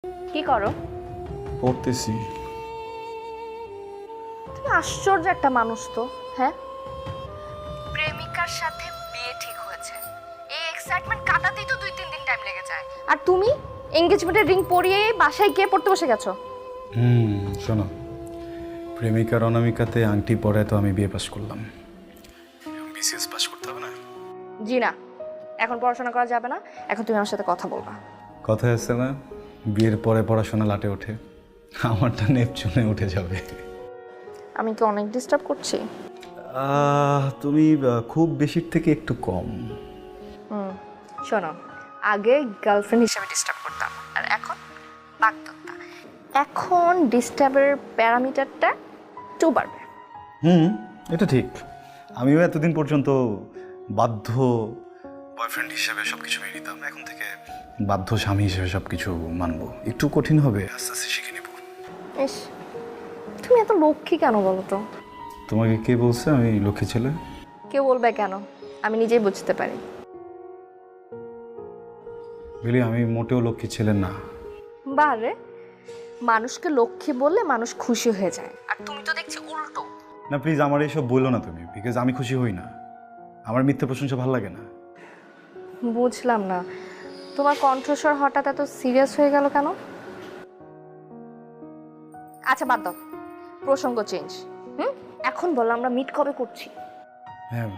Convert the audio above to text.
কি করো? পড়তেছি। তুমি আশ্চর্য একটা মানুষ তো। হ্যাঁ, প্রেমিকার সাথে বিয়ে ঠিক হয়েছে, এই এক্সাইটমেন্ট কাটাতেই তো 2-3 দিন টাইম লেগে যায়, আর তুমি এনগেজমেন্টের রিং পরিয়ে বাসায় গিয়ে পড়তে বসে গেছো। শোনো, প্রেমিকার অনামিকাতে আংটি পরে তো আমি বিয়ে পাস করলাম। বিসিএস পাস করতে হবে না? জি না, এখন পড়াশোনা করা যাবে না। এখন তুমি আমার সাথে কথা বলবা। কথায় আছে না, বিয়ের পরে পড়াশোনা লাটে ওঠে, আমারটা নেপচুনে উঠে যাবে। আমি কি অনেক ডিস্টার্ব করছি? তুমি খুব বেশির থেকে একটু কম। শোনো, আগে গার্লফ্রেন্ড হিসেবে ডিস্টার্ব করতাম, আর এখন বাগদত্তা। এখন ডিস্টার্বের প্যারামিটারটা 2 বাড়বে। এটা ঠিক। আমিও এতদিন পর্যন্ত বাধ্য বয়ফ্রেন্ড হিসেবে সব কিছু মেনে নিতাম, এখন থেকে বাধ্য স্বামী হিসেবে সব কিছু মানবো। একটু কঠিন হবে, আস্তে আস্তে শিখে নেব। ইস, তুমি এত লক্ষ্মী কেন বলো তো? তোমাকে কে বলছে আমি লক্ষ্মী ছেলে? কেউ বলবে কেন, আমি নিজেই বুঝতে পারি। বলি, আমি মোটেও লক্ষ্মী ছেলে না। বারে, মানুষকে লক্ষ্মী বললে মানুষ খুশি হয়ে যায়, আর তুমি তো দেখছি উল্টো। না প্লিজ, আমার এইসব বললো না তুমি, বিকজ আমি খুশি হই না। আমার মিথ্যে প্রশংসা ভালো লাগে না। বুঝলাম না, তোমার কণ্ঠস্বর হঠাৎ এত সিরিয়াস হয়ে গেল কেন? আচ্ছা বাদ দাও, প্রসঙ্গ চেঞ্জ। এখন বলো, আমরা মিট কবে করছি? হ্যাঁ,